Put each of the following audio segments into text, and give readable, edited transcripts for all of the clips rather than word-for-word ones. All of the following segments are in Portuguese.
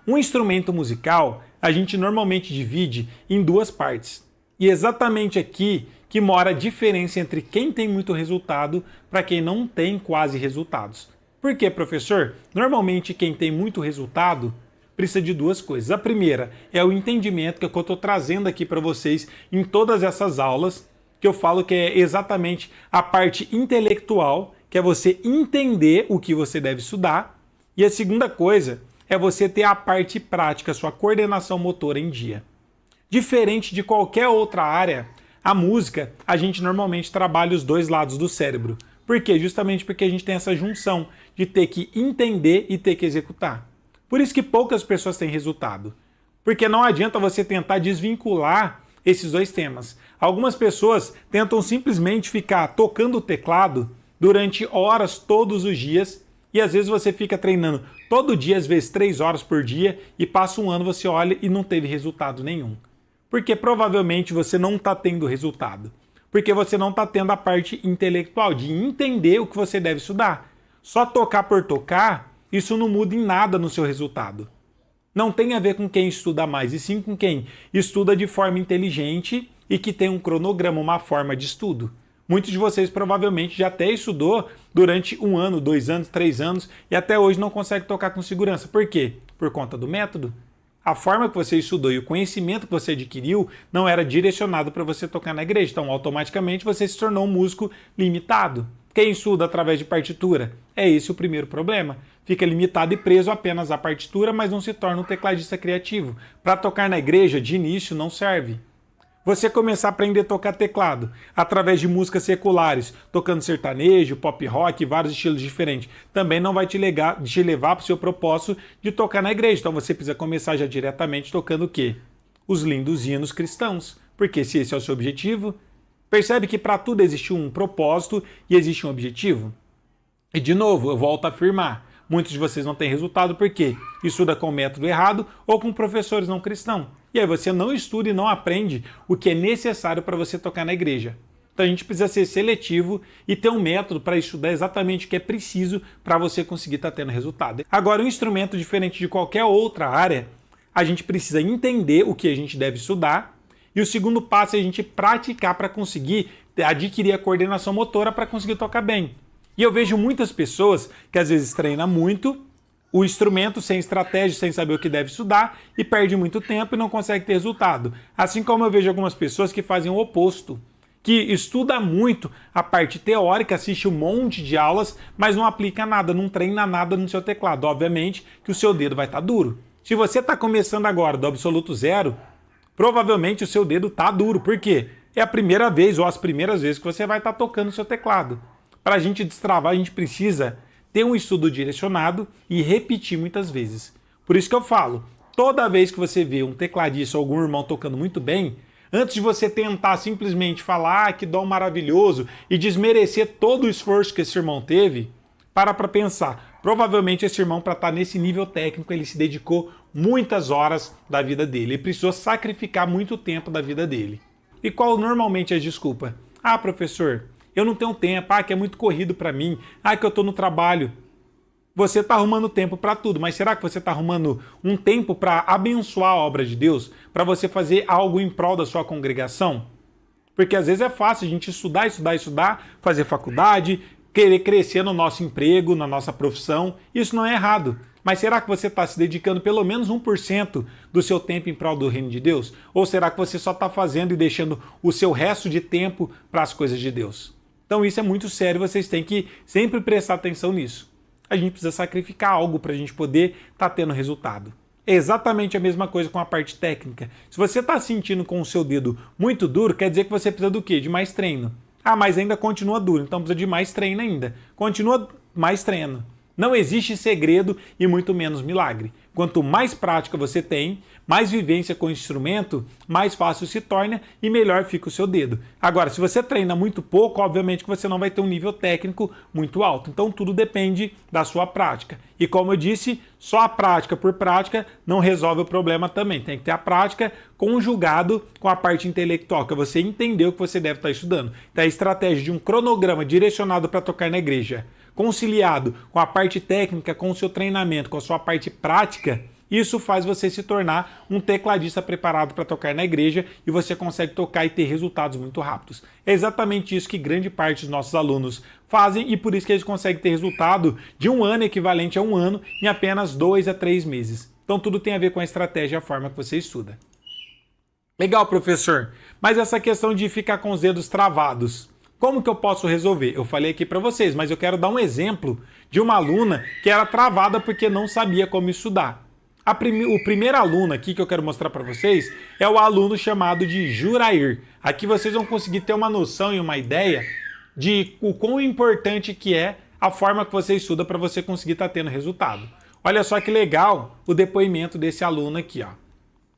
Um instrumento musical a gente normalmente divide em duas partes. E é exatamente aqui que mora a diferença entre quem tem muito resultado para quem não tem quase resultados. Por quê, professor? Normalmente quem tem muito resultado precisa de duas coisas. A primeira é o entendimento que eu estou trazendo aqui para vocês em todas essas aulas, que eu falo que é exatamente a parte intelectual, que é você entender o que você deve estudar. E a segunda coisa é você ter a parte prática, a sua coordenação motora em dia. Diferente de qualquer outra área, a música, a gente normalmente trabalha os dois lados do cérebro. Por quê? Justamente porque a gente tem essa junção de ter que entender e ter que executar. Por isso que poucas pessoas têm resultado. Porque não adianta você tentar desvincular esses dois temas. Algumas pessoas tentam simplesmente ficar tocando o teclado durante horas todos os dias e às vezes você fica treinando todo dia, às vezes 3 horas por dia, e passa um ano, você olha e não teve resultado nenhum. Porque provavelmente você não está tendo resultado. Porque você não está tendo a parte intelectual de entender o que você deve estudar. Só tocar por tocar, isso não muda em nada no seu resultado. Não tem a ver com quem estuda mais, e sim com quem estuda de forma inteligente e que tem um cronograma, uma forma de estudo. Muitos de vocês provavelmente já até estudou durante 1 ano, 2 anos, 3 anos e até hoje não consegue tocar com segurança. Por quê? Por conta do método. A forma que você estudou e o conhecimento que você adquiriu não era direcionado para você tocar na igreja. Então, automaticamente, você se tornou um músico limitado. Quem estuda através de partitura? É esse o primeiro problema. Fica limitado e preso apenas à partitura, mas não se torna um tecladista criativo. Para tocar na igreja, de início, não serve. Você começar a aprender a tocar teclado através de músicas seculares, tocando sertanejo, pop rock, vários estilos diferentes, também não vai te levar para o seu propósito de tocar na igreja. Então você precisa começar já diretamente tocando o quê? Os lindos hinos cristãos. Porque se esse é o seu objetivo, percebe que para tudo existe um propósito e existe um objetivo? E de novo, eu volto a afirmar, muitos de vocês não têm resultado porque estuda com o método errado ou com professores não cristãos. E aí você não estuda e não aprende o que é necessário para você tocar na igreja. Então a gente precisa ser seletivo e ter um método para estudar exatamente o que é preciso para você conseguir estar tendo resultado. Agora, um instrumento diferente de qualquer outra área, a gente precisa entender o que a gente deve estudar e o segundo passo é a gente praticar para conseguir adquirir a coordenação motora para conseguir tocar bem. E eu vejo muitas pessoas que às vezes treinam muito o instrumento sem estratégia, sem saber o que deve estudar e perde muito tempo e não consegue ter resultado. Assim como eu vejo algumas pessoas que fazem o oposto, que estuda muito a parte teórica, assiste um monte de aulas, mas não aplica nada, não treina nada no seu teclado. Obviamente que o seu dedo vai estar duro. Se você está começando agora do absoluto zero, provavelmente o seu dedo está duro. Por quê? É a primeira vez ou as primeiras vezes que você vai estar tocando o seu teclado. Para a gente destravar, a gente precisa ter um estudo direcionado e repetir muitas vezes. Por isso que eu falo, toda vez que você vê um tecladista ou algum irmão tocando muito bem, antes de você tentar simplesmente falar que dom maravilhoso e desmerecer todo o esforço que esse irmão teve, para pensar. Provavelmente esse irmão, para estar nesse nível técnico, ele se dedicou muitas horas da vida dele. Ele precisou sacrificar muito tempo da vida dele. E qual normalmente é a desculpa? Ah, professor, eu não tenho tempo, que é muito corrido para mim, que eu estou no trabalho. Você está arrumando tempo para tudo, mas será que você está arrumando um tempo para abençoar a obra de Deus? Para você fazer algo em prol da sua congregação? Porque às vezes é fácil a gente estudar, fazer faculdade, querer crescer no nosso emprego, na nossa profissão. Isso não é errado. Mas será que você está se dedicando pelo menos 1% do seu tempo em prol do reino de Deus? Ou será que você só está fazendo e deixando o seu resto de tempo para as coisas de Deus? Então isso é muito sério, vocês têm que sempre prestar atenção nisso. A gente precisa sacrificar algo para a gente poder estar tendo resultado. É exatamente a mesma coisa com a parte técnica. Se você está sentindo com o seu dedo muito duro, quer dizer que você precisa do quê? De mais treino. Mas ainda continua duro, então precisa de mais treino ainda. Continua mais treino. Não existe segredo e muito menos milagre. Quanto mais prática você tem, mais vivência com o instrumento, mais fácil se torna e melhor fica o seu dedo. Agora, se você treina muito pouco, obviamente que você não vai ter um nível técnico muito alto. Então tudo depende da sua prática. E como eu disse, só a prática por prática não resolve o problema também. Tem que ter a prática conjugado com a parte intelectual, que é você entender o que você deve estar estudando. Então a estratégia de um cronograma direcionado para tocar na igreja, conciliado com a parte técnica, com o seu treinamento, com a sua parte prática, Isso faz você se tornar um tecladista preparado para tocar na igreja e você consegue tocar e ter resultados muito rápidos. É exatamente isso que grande parte dos nossos alunos fazem e por isso que eles conseguem ter resultado de um ano equivalente a um ano em apenas 2 a 3 meses. Então tudo tem a ver com a estratégia e a forma que você estuda. Legal, professor, mas essa questão de ficar com os dedos travados, como que eu posso resolver? Eu falei aqui para vocês, mas eu quero dar um exemplo de uma aluna que era travada porque não sabia como estudar. O primeiro aluno aqui que eu quero mostrar para vocês é o aluno chamado de Jurair. Aqui vocês vão conseguir ter uma noção e uma ideia de o quão importante que é a forma que você estuda para você conseguir estar tendo resultado. Olha só que legal o depoimento desse aluno aqui, ó.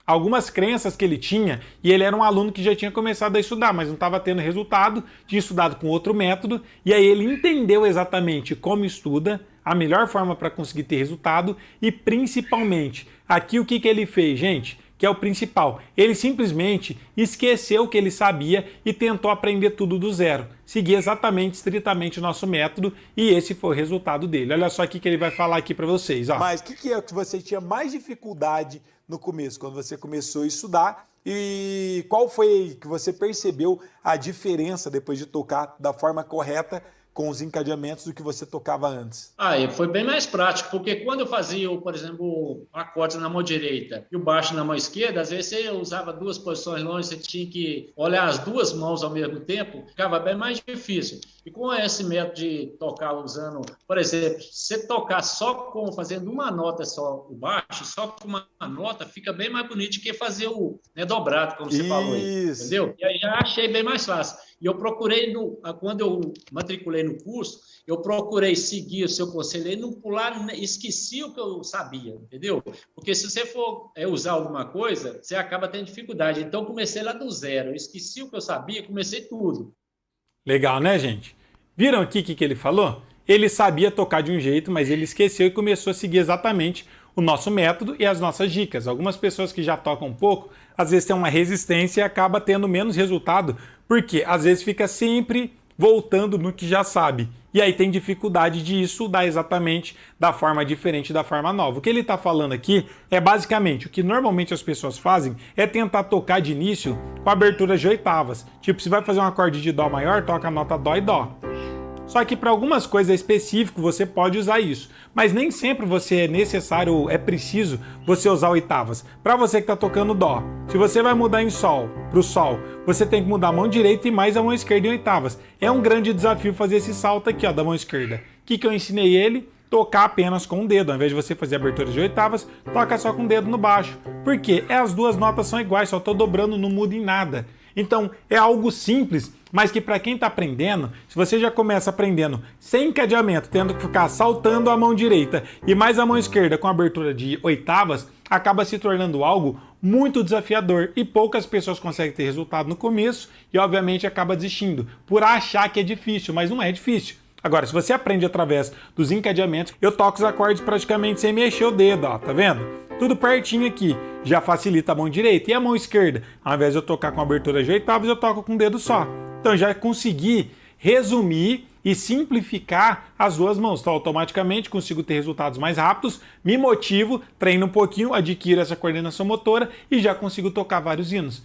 Algumas crenças que ele tinha, e ele era um aluno que já tinha começado a estudar, mas não estava tendo resultado, tinha estudado com outro método, e aí ele entendeu exatamente como estuda, a melhor forma para conseguir ter resultado, e principalmente, aqui o que ele fez, gente? Que é o principal. Ele simplesmente esqueceu o que ele sabia e tentou aprender tudo do zero. Seguir exatamente, estritamente o nosso método, e esse foi o resultado dele. Olha só o que ele vai falar aqui para vocês. Ó. Mas o que é que você tinha mais dificuldade no começo, quando você começou a estudar? E qual foi que você percebeu a diferença depois de tocar da forma correta com os encadeamentos do que você tocava antes? Foi bem mais prático, porque quando eu fazia, por exemplo, acordes na mão direita e o baixo na mão esquerda, às vezes você usava duas posições longe, você tinha que olhar as duas mãos ao mesmo tempo, ficava bem mais difícil. E com esse método de tocar usando, por exemplo, você tocar fazendo uma nota só o baixo, só com uma nota, fica bem mais bonito do que fazer o dobrado, como você falou aí, entendeu? E aí já achei bem mais fácil. E eu procurei, quando eu matriculei no curso, eu procurei seguir o seu conselho e não pular, esqueci o que eu sabia, entendeu? Porque se você for usar alguma coisa, você acaba tendo dificuldade. Então, eu comecei lá do zero, eu esqueci o que eu sabia, comecei tudo. Legal, né, gente? Viram aqui o que ele falou? Ele sabia tocar de um jeito, mas ele esqueceu e começou a seguir exatamente o nosso método e as nossas dicas. Algumas pessoas que já tocam um pouco, às vezes tem uma resistência e acaba tendo menos resultado, porque às vezes fica sempre voltando no que já sabe. E aí tem dificuldade de estudar exatamente da forma diferente da forma nova. O que ele está falando aqui é basicamente o que normalmente as pessoas fazem é tentar tocar de início com abertura de oitavas. Tipo, se vai fazer um acorde de dó maior, toca a nota dó e dó. Só que para algumas coisas específicas você pode usar isso, mas nem sempre você é necessário ou é preciso você usar oitavas. Para você que está tocando dó, se você vai mudar em sol para o sol, você tem que mudar a mão direita e mais a mão esquerda em oitavas. É um grande desafio fazer esse salto aqui, ó, da mão esquerda. O que eu ensinei ele? Tocar apenas com o dedo. Ao invés de você fazer abertura de oitavas, toca só com o dedo no baixo. Por quê? As duas notas são iguais, só estou dobrando, não muda em nada. Então, é algo simples, mas que para quem está aprendendo, se você já começa aprendendo sem encadeamento, tendo que ficar saltando a mão direita e mais a mão esquerda com abertura de oitavas, acaba se tornando algo muito desafiador e poucas pessoas conseguem ter resultado no começo e, obviamente, acaba desistindo por achar que é difícil, mas não é difícil. Agora, se você aprende através dos encadeamentos, eu toco os acordes praticamente sem mexer o dedo, ó, tá vendo? Tudo pertinho aqui, já facilita a mão direita. E a mão esquerda? Ao invés de eu tocar com abertura de oitavas, eu toco com um dedo só. Então já consegui resumir e simplificar as duas mãos. Então automaticamente consigo ter resultados mais rápidos, me motivo, treino um pouquinho, adquiro essa coordenação motora e já consigo tocar vários hinos.